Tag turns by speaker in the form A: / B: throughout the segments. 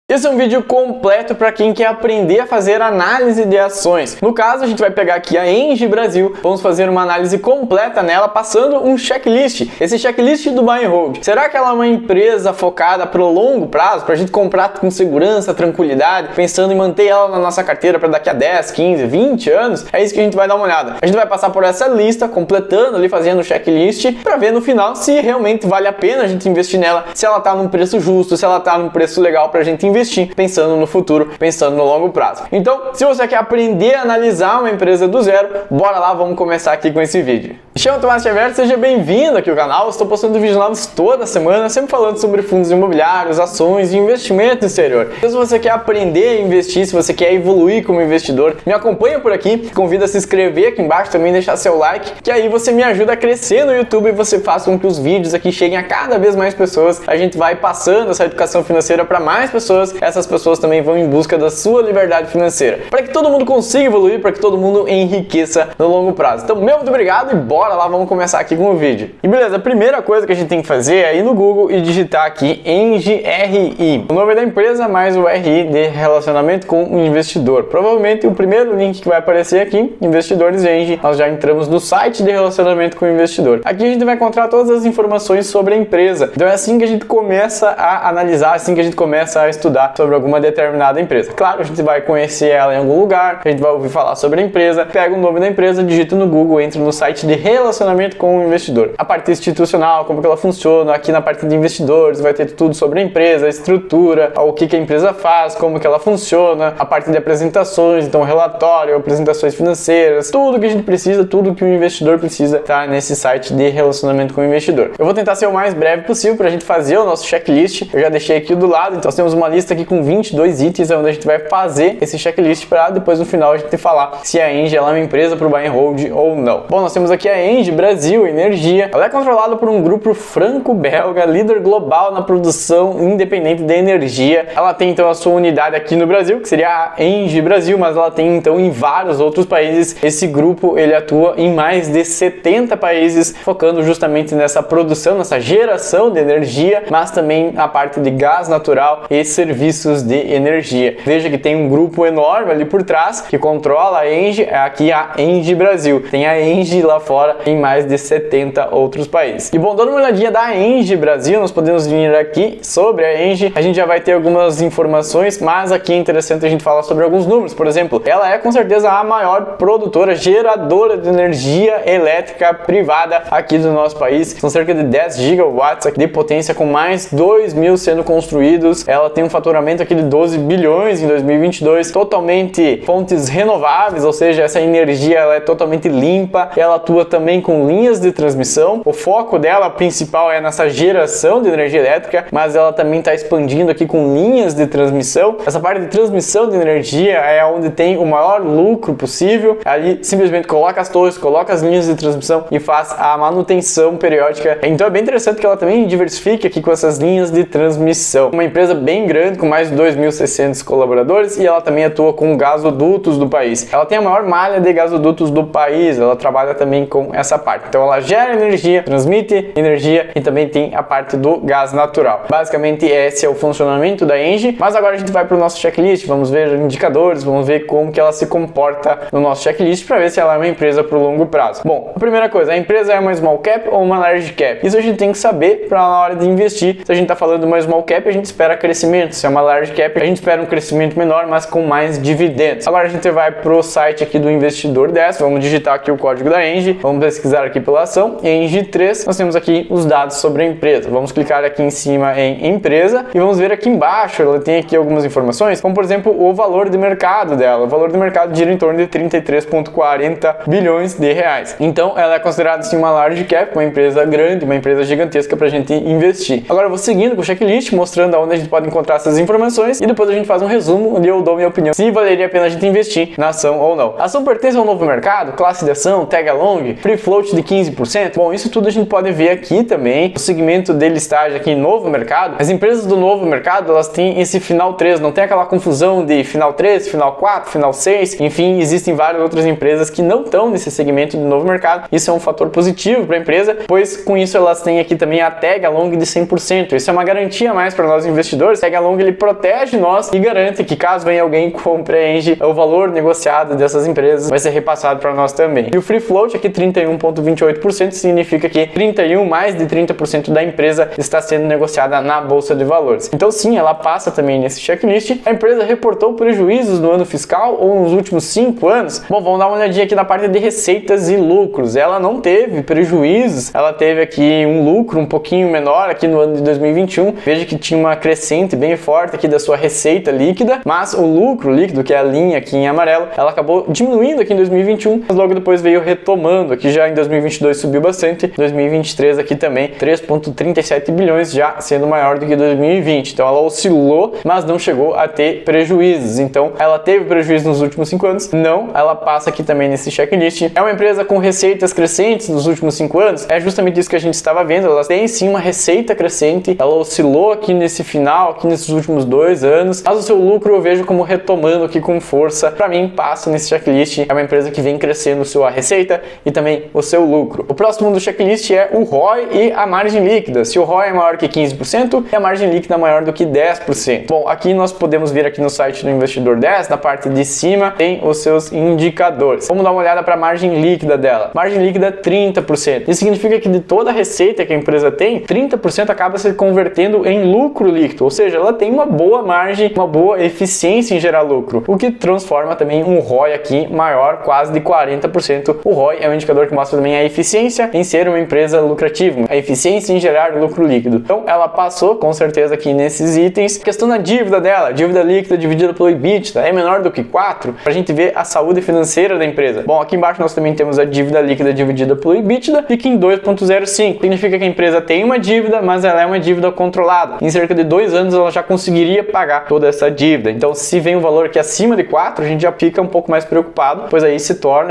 A: Esse é um vídeo completo para quem quer aprender a fazer análise de ações. No caso, a gente vai pegar aqui a Engie Brasil, vamos fazer uma análise completa nela, passando um checklist. Esse checklist do buy and hold. Será que ela é uma empresa focada para o longo prazo, para a gente comprar com segurança, tranquilidade, pensando em manter ela na nossa carteira para daqui a 10, 15, 20 anos? É isso que a gente vai dar uma olhada. A gente vai passar por essa lista, completando ali, fazendo o checklist, para ver no final se realmente vale a pena a gente investir nela, se ela está num preço justo, se ela está num preço legal para a gente investir, pensando no futuro, pensando no longo prazo. Então, se você quer aprender a analisar uma empresa do zero, bora lá, vamo começar aqui com esse vídeo. Me chamo Tomás Xavier, seja bem-vindo aqui ao canal. Estou postando vídeos novos toda semana, sempre falando sobre fundos imobiliários, ações e investimento no exterior. Então, se você quer aprender a investir, se você quer evoluir como investidor, me acompanha por aqui, convido a se inscrever aqui embaixo, também deixar seu like, que aí você me ajuda a crescer no YouTube e você faz com que os vídeos aqui cheguem a cada vez mais pessoas. A gente vai passando essa educação financeira para mais pessoas. Essas pessoas também vão em busca da sua liberdade financeira, para que todo mundo consiga evoluir, para que todo mundo enriqueça no longo prazo. Então, meu muito obrigado e bora lá, vamos começar aqui com o vídeo. E beleza, a primeira coisa que a gente tem que fazer é ir no Google e digitar aqui Engie RI, o nome da empresa mais o RI de relacionamento com o investidor. Provavelmente o primeiro link que vai aparecer aqui, Investidores Engie, nós já entramos no site de relacionamento com o investidor. Aqui a gente vai encontrar todas as informações sobre a empresa. Então é assim que a gente começa a analisar, assim que a gente começa a estudar sobre alguma determinada empresa. Claro, a gente vai conhecer ela em algum lugar, a gente vai ouvir falar sobre a empresa, pega o nome da empresa, digita no Google, entra no site de relacionamento com o investidor. A parte institucional, como que ela funciona, aqui na parte de investidores, vai ter tudo sobre a empresa, a estrutura, o que a empresa faz, como que ela funciona, a parte de apresentações, então relatório, apresentações financeiras, tudo que a gente precisa, tudo que o investidor precisa tá nesse site de relacionamento com o investidor. Eu vou tentar ser o mais breve possível para a gente fazer o nosso checklist. Eu já deixei aqui do lado, então nós temos uma lista aqui com 22 itens, onde a gente vai fazer esse checklist para depois no final a gente falar se a Engie ela é uma empresa para o buy and hold ou não. Bom, nós temos aqui a Engie Brasil Energia. Ela é controlada por um grupo franco-belga, líder global na produção independente de energia. Ela tem então a sua unidade aqui no Brasil, que seria a Engie Brasil, mas ela tem então em vários outros países. Esse grupo ele atua em mais de 70 países, focando justamente nessa produção, nessa geração de energia, mas também a parte de gás natural e serviços de energia. Veja que tem um grupo enorme ali por trás que controla a Engie, é aqui a Engie Brasil. Tem a Engie lá fora em mais de 70 outros países. E bom, dando uma olhadinha da Engie Brasil, nós podemos vir aqui sobre a Engie. A gente já vai ter algumas informações, mas aqui é interessante a gente falar sobre alguns números. Por exemplo, ela é com certeza a maior produtora, geradora de energia elétrica privada aqui do nosso país. São cerca de 10 gigawatts aqui de potência, com mais 2.000 sendo construídos. Ela tem um faturamento aqui de 12 bilhões em 2022, totalmente fontes renováveis, ou seja, essa energia ela é totalmente limpa. Ela atua também com linhas de transmissão. O foco dela principal é nessa geração de energia elétrica, mas ela também está expandindo aqui com linhas de transmissão. Essa parte de transmissão de energia é onde tem o maior lucro possível. Ali simplesmente coloca as torres, coloca as linhas de transmissão e faz a manutenção periódica. Então é bem interessante que ela também diversifique aqui com essas linhas de transmissão. Uma empresa bem grande, com mais de 2.600 colaboradores, e ela também atua com gasodutos do país. Ela tem a maior malha de gasodutos do país, ela trabalha também com essa parte. Então ela gera energia, transmite energia e também tem a parte do gás natural. Basicamente esse é o funcionamento da Engie, mas agora a gente vai para o nosso checklist, vamos ver indicadores, vamos ver como que ela se comporta no nosso checklist para ver se ela é uma empresa para o longo prazo. Bom, a primeira coisa, a empresa é uma small cap ou uma large cap? Isso a gente tem que saber para na hora de investir. Se a gente está falando de uma small cap, a gente espera crescimento. Se é uma large cap, a gente espera um crescimento menor, mas com mais dividendos. Agora a gente vai pro site aqui do Investidor 10, vamos digitar aqui o código da Engie, vamos pesquisar aqui pela ação, Engie 3, nós temos aqui os dados sobre a empresa. Vamos clicar aqui em cima em empresa e vamos ver aqui embaixo, ela tem aqui algumas informações, como por exemplo o valor de mercado dela. O valor de mercado gira em torno de 33,40 bilhões de reais. Então ela é considerada assim uma large cap, uma empresa grande, uma empresa gigantesca para a gente investir. Agora eu vou seguindo com o checklist, mostrando aonde a gente pode encontrar essas informações e depois a gente faz um resumo onde eu dou minha opinião se valeria a pena a gente investir na ação ou não. A ação pertence ao novo mercado, classe de ação, tag along, free float de 15%. Bom, isso tudo a gente pode ver aqui também. O segmento de listagem aqui, novo mercado. As empresas do novo mercado, elas têm esse final 3, não tem aquela confusão de final 3, final 4, final 6. Enfim, existem várias outras empresas que não estão nesse segmento de novo mercado. Isso é um fator positivo para a empresa, pois com isso elas têm aqui também a tag along de 100%. Isso é uma garantia a mais para nós investidores. Tag along que ele protege nós e garante que caso venha alguém compre a Engie, o valor negociado dessas empresas vai ser repassado para nós também. E o free float aqui 31,28% significa que 31 mais de 30% da empresa está sendo negociada na bolsa de valores. Então sim, ela passa também nesse checklist. A empresa reportou prejuízos no ano fiscal ou nos últimos 5 anos? Bom, vamos dar uma olhadinha aqui na parte de receitas e lucros. Ela não teve prejuízos, ela teve aqui um lucro um pouquinho menor aqui no ano de 2021. Veja que tinha uma crescente bem forte aqui da sua receita líquida, mas o lucro líquido, que é a linha aqui em amarelo, ela acabou diminuindo aqui em 2021, mas logo depois veio retomando. Aqui já em 2022 subiu bastante, 2023 aqui também 3,37 bilhões, já sendo maior do que 2020. Então ela oscilou, mas não chegou a ter prejuízos. Então ela teve prejuízo nos últimos 5 anos? Não, ela passa aqui também nesse checklist. É uma empresa com receitas crescentes nos últimos 5 anos? É justamente isso que a gente estava vendo. Ela tem sim uma receita crescente, ela oscilou aqui nesse final, aqui nesses últimos 2 anos, mas o seu lucro eu vejo como retomando aqui com força. Para mim, passa nesse checklist. É uma empresa que vem crescendo sua receita e também o seu lucro. O próximo do checklist é o ROI e a margem líquida. Se o ROI é maior que 15% e a margem líquida maior do que 10%. Bom, aqui nós podemos vir aqui no site do Investidor 10, na parte de cima tem os seus indicadores. Vamos dar uma olhada para a margem líquida dela. Margem líquida 30%. Isso significa que de toda a receita que a empresa tem, 30% acaba se convertendo em lucro líquido, ou seja, ela tem uma boa margem, uma boa eficiência em gerar lucro, o que transforma também um ROI aqui maior, quase de 40%. O ROI é um indicador que mostra também a eficiência em ser uma empresa lucrativa, a eficiência em gerar lucro líquido. Então ela passou com certeza aqui nesses itens. Questão da dívida dela, dívida líquida dividida pelo EBITDA é menor do que 4, para a gente ver a saúde financeira da empresa. Bom, aqui embaixo nós também temos a dívida líquida dividida pelo EBITDA, fica em 2,05. Significa que a empresa tem uma dívida, mas ela é uma dívida controlada. Em cerca de 2 anos ela já conseguiria pagar toda essa dívida. Então se vem um valor aqui acima de 4, a gente já fica um pouco mais preocupado, pois aí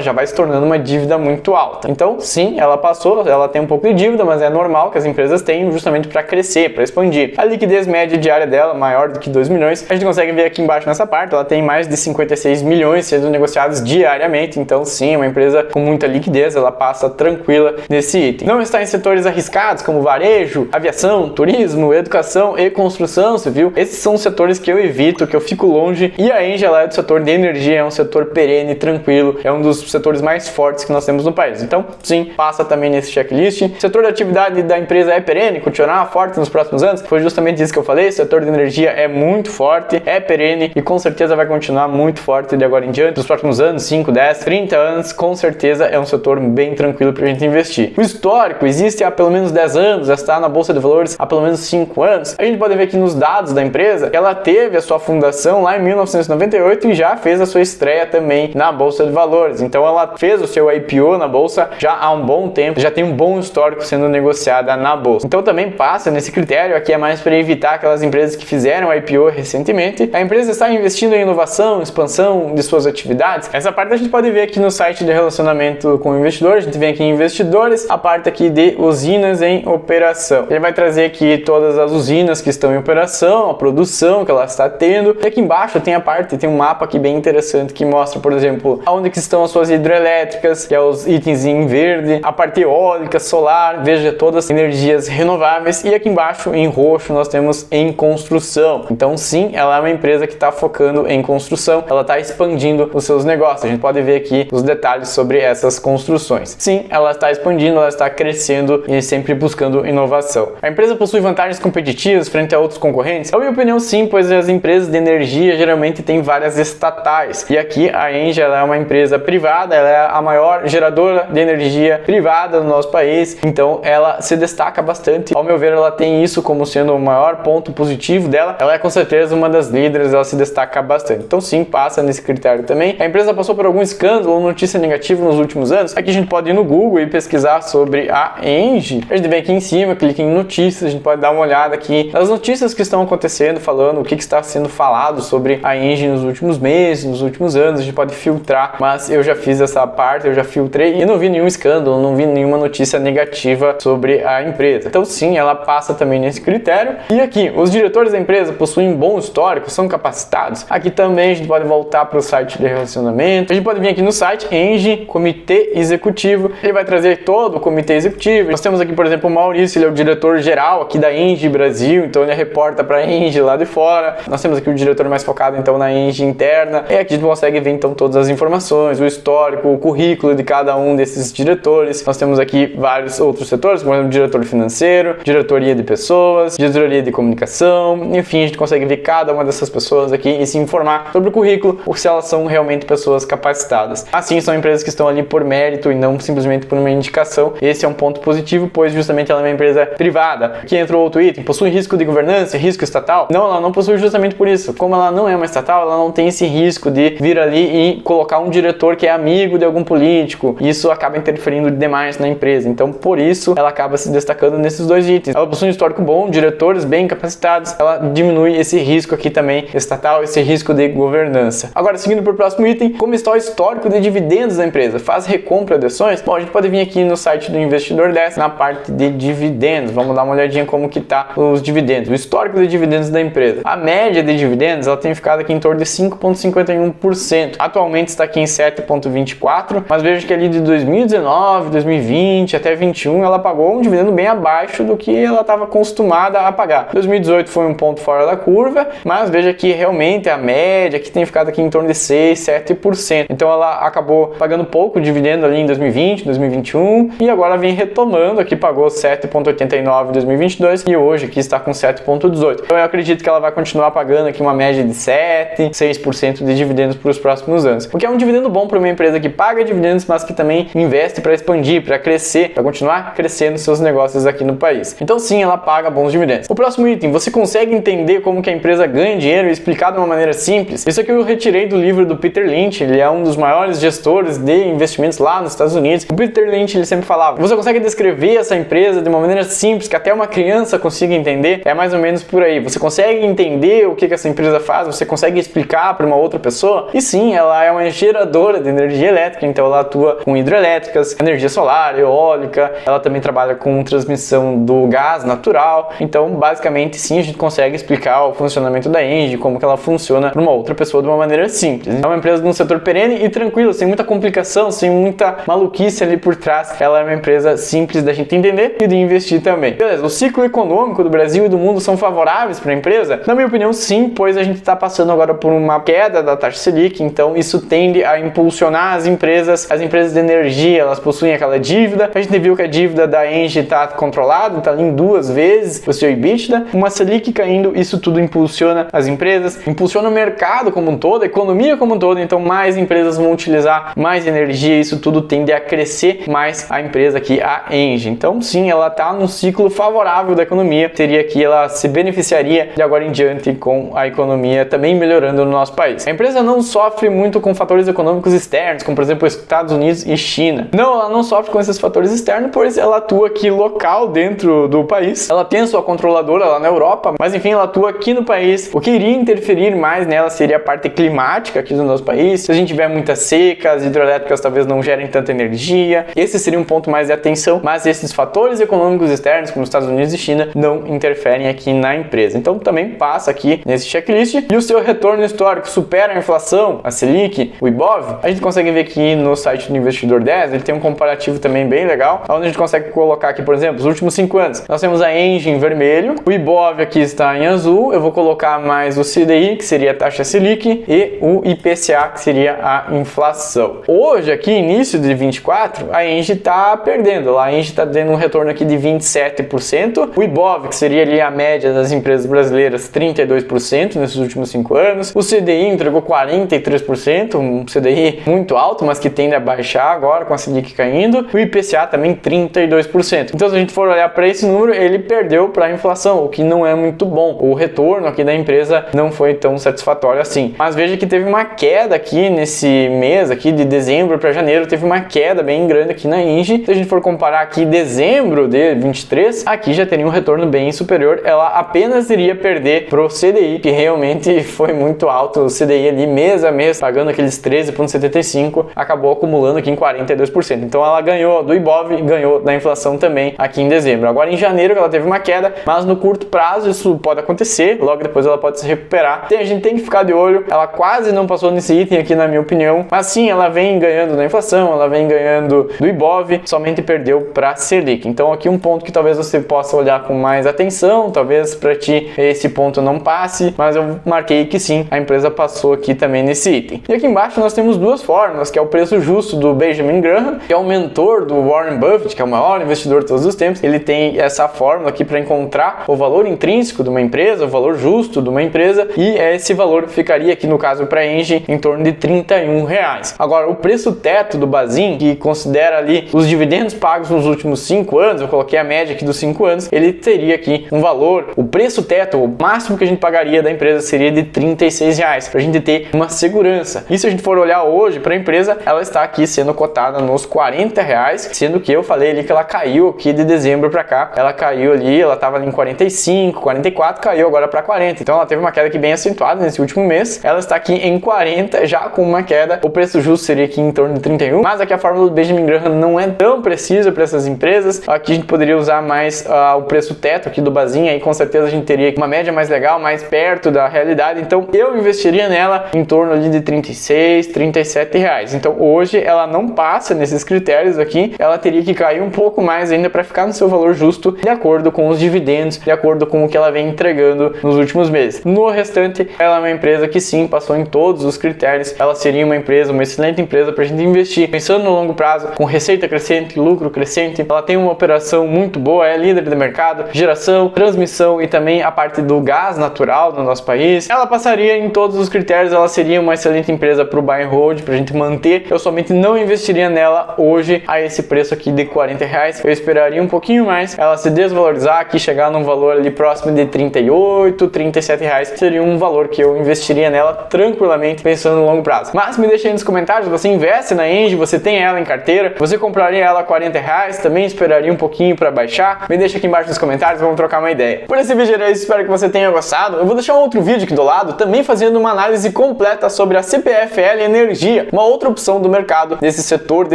A: já vai se tornando uma dívida muito alta. Então sim, ela passou, ela tem um pouco de dívida, mas é normal que as empresas tenham justamente para crescer, para expandir. A liquidez média diária dela, maior do que 2 milhões. A gente consegue ver aqui embaixo nessa parte, ela tem mais de 56 milhões sendo negociados diariamente. Então sim, é uma empresa com muita liquidez, ela passa tranquila nesse item. Não está em setores arriscados como varejo, aviação, turismo, educação e construção civil. Esses são os setores que eu evito, que eu fico longe. E a Engie, ela é do setor de energia, é um setor perene, tranquilo, é um dos setores mais fortes que nós temos no país. Então sim, passa também nesse checklist. O setor de atividade da empresa é perene, continuará forte nos próximos anos? Foi justamente isso que eu falei, o setor de energia é muito forte, é perene e com certeza vai continuar muito forte de agora em diante, nos próximos anos, 5, 10, 30 anos, com certeza é um setor bem tranquilo para a gente investir. O histórico existe há pelo menos 10 anos, já está na Bolsa de Valores há pelo menos 5 anos. A gente pode ver aqui nos dados da empresa que ela teve a sua fundação lá em 1998 e já fez a sua estreia também na Bolsa de Valores. Então ela fez o seu IPO na Bolsa já há um bom tempo, já tem um bom histórico sendo negociada na Bolsa. Então também passa nesse critério, aqui é mais para evitar aquelas empresas que fizeram IPO recentemente. A empresa está investindo em inovação, expansão de suas atividades. Essa parte a gente pode ver aqui no site de relacionamento com o investidor. A gente vem aqui em investidores, a parte aqui de usinas em operação. Ele vai trazer aqui todas as usinas que estão em operação, a produção que ela está tendo. E aqui embaixo tem a parte, tem um mapa aqui bem interessante que mostra, por exemplo, aonde que estão as suas hidrelétricas, que é os itens em verde, a parte eólica, solar, veja todas as energias renováveis. E aqui embaixo em roxo nós temos em construção. Então sim, ela é uma empresa que está focando em construção, ela está expandindo os seus negócios. A gente pode ver aqui os detalhes sobre essas construções. Sim, ela está expandindo, ela está crescendo e sempre buscando inovação. A empresa possui vantagens competitivas frente a outros concorrentes? Na minha opinião, sim, pois as empresas de energia geralmente têm várias estatais. E aqui a Engie, ela é uma empresa privada, ela é a maior geradora de energia privada do nosso país, então ela se destaca bastante. Ao meu ver, ela tem isso como sendo o maior ponto positivo dela. Ela é com certeza uma das líderes, ela se destaca bastante. Então sim, passa nesse critério também. A empresa passou por algum escândalo ou notícia negativa nos últimos anos? Aqui a gente pode ir no Google e pesquisar sobre a Engie. A gente vem aqui em cima, clica em notícias, a gente pode dar uma olhada aqui nas notícias que estão acontecendo, falando o que está sendo falado sobre a Engie nos últimos meses, nos últimos anos. A gente pode filtrar, mas eu já fiz essa parte, eu já filtrei e não vi nenhum escândalo, não vi nenhuma notícia negativa sobre a empresa. Então sim, ela passa também nesse critério. E aqui, os diretores da empresa possuem um bom histórico, são capacitados? Aqui também a gente pode voltar para o site de relacionamento. A gente pode vir aqui no site Engie Comitê Executivo. Ele vai trazer todo o comitê executivo. Nós temos aqui, por exemplo, o Maurício, ele é o diretor geral aqui da Engie Brasil, então ele reporta para a Engie lá de fora. Nós temos aqui o diretor mais focado então na Engie interna, e aqui a gente consegue ver então todas as informações, o histórico, o currículo de cada um desses diretores. Nós temos aqui vários outros setores, como por exemplo, diretor financeiro, diretoria de pessoas, diretoria de comunicação, enfim, a gente consegue ver cada uma dessas pessoas aqui e se informar sobre o currículo, ou se elas são realmente pessoas capacitadas. Assim, são empresas que estão ali por mérito e não simplesmente por uma indicação. Esse é um ponto positivo, pois justamente ela é uma empresa privada. Aqui entra outro item, possui risco de governança, risco estatal? Não, ela não possui justamente por isso. Como ela não é uma estatal, ela não tem esse risco de vir ali e colocar um diretor que é amigo de algum político. Isso acaba interferindo demais na empresa. Então, por isso, ela acaba se destacando nesses dois itens. Ela possui um histórico bom, diretores bem capacitados, ela diminui esse risco aqui também estatal, esse risco de governança. Agora, seguindo para o próximo item, como está o histórico de dividendos da empresa? Faz recompra de ações? Bom, a gente pode vir aqui no site do Investidor 10, na parte de dividendos. Vamos dar uma olhadinha como que tá os dividendos, o histórico de dividendos da empresa. A média de dividendos, ela tem ficado aqui em torno de 5,51%. Atualmente está aqui em 7,24%, mas veja que ali de 2019, 2020 até 2021, ela pagou um dividendo bem abaixo do que ela estava acostumada a pagar. 2018 foi um ponto fora da curva, mas veja que realmente a média que tem ficado aqui em torno de 6, 7%. Então ela acabou pagando pouco dividendo ali em 2020, 2021 e agora vem retomando, aqui pagou 7,89 em 2022 e hoje aqui está com 7,18. Então eu acredito que ela vai continuar pagando aqui uma média de 7, 6% de dividendos para os próximos anos. O que é um dividendo bom para uma empresa que paga dividendos, mas que também investe para expandir, para crescer, para continuar crescendo seus negócios aqui no país. Então sim, ela paga bons dividendos. O próximo item, você consegue entender como que a empresa ganha dinheiro e explicar de uma maneira simples? Isso aqui eu retirei do livro do Peter Lynch, ele é um dos maiores gestores de investimentos lá nos Estados Unidos. O Peter Lynch, ele sempre falava, você consegue descrever essa empresa de uma maneira simples, que até uma criança consiga entender? É mais ou menos por aí. Você consegue entender o que essa empresa faz? Você consegue explicar para uma outra pessoa? E sim, ela é uma geradora de energia elétrica, então ela atua com hidrelétricas, energia solar, eólica, ela também trabalha com transmissão do gás natural. Então, basicamente, sim, a gente consegue explicar o funcionamento da Engie, como que ela funciona para uma outra pessoa de uma maneira simples. É uma empresa de um setor perene e tranquilo, sem muita complicação, sem muita maluquice ali por trás. Ela é uma empresa simples da gente entender e de investir também. Beleza, o ciclo econômico do Brasil e do mundo são favoráveis para a empresa? Na minha opinião, sim, pois a gente está passando agora por uma queda da taxa Selic, então isso tende a impulsionar as empresas de energia, elas possuem aquela dívida. A gente viu que a dívida da Engie está controlada, está ali em 2 vezes o seu EBITDA. Uma Selic caindo, isso tudo impulsiona as empresas, impulsiona o mercado como um todo, a economia como um todo, então mais empresas vão utilizar mais energia, isso tudo tende a crescer mais a empresa aqui, a Engie. Então sim, ela está num ciclo favorável da economia, teria que ela se beneficiaria de agora em diante com a economia também melhorando no nosso país. A empresa não sofre muito com fatores econômicos externos, como por exemplo os Estados Unidos e China. Não, ela não sofre com esses fatores externos, pois ela atua aqui local dentro do país. Ela tem a sua controladora lá na Europa, mas enfim, ela atua aqui no país. O que iria interferir mais nela seria a parte climática aqui do nosso país. Se a gente tiver muita seca, as hidrelétricas talvez não gerem tanta energia. Esse seria um ponto mais de atenção, mas esses fatores econômicos externos, como os Estados Unidos e China, não interferem aqui na empresa. Então também passa aqui nesse checklist. E o seu retorno histórico supera a inflação, a Selic, o Ibov? A gente consegue ver aqui no site do Investidor 10, ele tem um comparativo também bem legal, onde a gente consegue colocar aqui, por exemplo, os últimos 5 anos. Nós temos a Engie em vermelho, o Ibov aqui está em azul, eu vou colocar mais o CDI, que seria a taxa Selic, e o IPCA, que seria a inflação. Hoje, aqui, início de 24, a Engie está perdendo, a Engie está dando um retorno aqui de 27%, o Ibov, que seria ali a média das empresas brasileiras, 32% nesses últimos 5 anos, o CDI entregou 43%, um CDI muito alto, mas que tende a baixar agora com a Selic caindo, o IPCA também 32%. Então, se a gente for olhar para esse número, ele perdeu para a inflação, o que não é muito bom. O retorno aqui da empresa não foi tão satisfatório assim. Mas veja que teve uma queda aqui nesse mês aqui de dezembro para janeiro, teve uma queda bem grande aqui na Engie. Se a gente for comparar aqui dezembro de 23, aqui já teria um retorno bem superior. Ela apenas iria perder pro CDI, que realmente foi muito alto. O CDI ali mês a mês, pagando aqueles 13,75, acabou acumulando aqui em 42%. Então ela ganhou do Ibov e ganhou da inflação também aqui em dezembro. Agora em janeiro ela teve uma queda, mas no curto prazo isso pode acontecer, logo depois ela pode se recuperar. A gente tem que ficar de olho, ela quase não passou nesse item aqui na minha opinião, mas sim, ela vem ganhando da inflação, ela vem ganhando do Ibov, somente perdeu para Selic. Então aqui um ponto que talvez você possa olhar com mais atenção, talvez para ti que esse ponto não passe, mas eu marquei que sim, a empresa passou aqui também nesse item. E aqui embaixo nós temos duas fórmulas, que é o preço justo do Benjamin Graham, que é o mentor do Warren Buffett, que é o maior investidor de todos os tempos. Ele tem essa fórmula aqui para encontrar o valor intrínseco de uma empresa, o valor justo de uma empresa, e esse valor ficaria aqui no caso para a Engie em torno de R$31. Agora, o preço teto do Bazin, que considera ali os dividendos pagos nos últimos 5 anos, eu coloquei a média aqui dos 5 anos, ele teria aqui um valor, o preço teto, o máximo que a gente pagaria da empresa seria de R$36, para a gente ter uma segurança. E se a gente for olhar hoje para a empresa, ela está aqui sendo cotada nos R$40, sendo que eu falei ali que ela caiu aqui de dezembro para cá, ela caiu ali, ela estava ali em 45, 44, caiu agora para 40, então ela teve uma queda aqui bem acentuada nesse último mês, ela está aqui em 40, já com uma queda, o preço justo seria aqui em torno de 31, mas aqui a fórmula do Benjamin Graham não é tão precisa para essas empresas, aqui a gente poderia usar mais o preço teto aqui do Bazin, aí com certeza a gente teria uma média mais legal, mais perto da realidade, então eu investiria nela em torno ali de R$36, R$37. Então hoje ela não passa nesses critérios aqui, ela teria que cair um pouco mais ainda para ficar no seu valor justo, de acordo com os dividendos, de acordo com o que ela vem entregando nos últimos meses. No restante, ela é uma empresa que sim, passou em todos os critérios, ela seria uma empresa, uma excelente empresa para a gente investir, pensando no longo prazo, com receita crescente, lucro crescente, ela tem uma operação muito boa, é líder do mercado, geração, transmissão e também a parte do gás natural no nosso país. Ela passaria em todos os critérios, ela seria uma excelente empresa para o buy and hold, para a gente manter. Eu somente não investiria nela hoje a esse preço aqui de R$40, eu esperaria um pouquinho mais, ela se desvalorizar aqui, chegar num valor ali próximo de R$38, R$37, seria um valor que eu investiria nela tranquilamente, pensando no longo prazo. Mas me deixa aí nos comentários, você investe na Engie, você tem ela em carteira, você compraria ela a R$40, também esperaria um pouquinho para baixar? Me deixa aqui embaixo nos comentários, vamos trocar uma ideia. Por esse vídeo era isso, espero que você tenha gostado. Eu vou deixar um outro vídeo aqui do lado, também fazendo uma análise completa sobre a CPFL Energia, uma outra opção do mercado desse setor de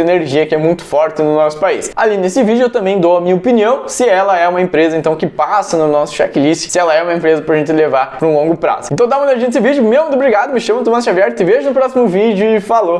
A: energia que é muito forte no nosso país. Ali nesse vídeo eu também dou a minha opinião, se ela é uma empresa então que passa no nosso checklist, se ela é uma empresa pra gente levar para um longo prazo. Então dá uma olhadinha nesse vídeo, meu muito obrigado, me chamo Tomás Xavier, te vejo no próximo vídeo e falou!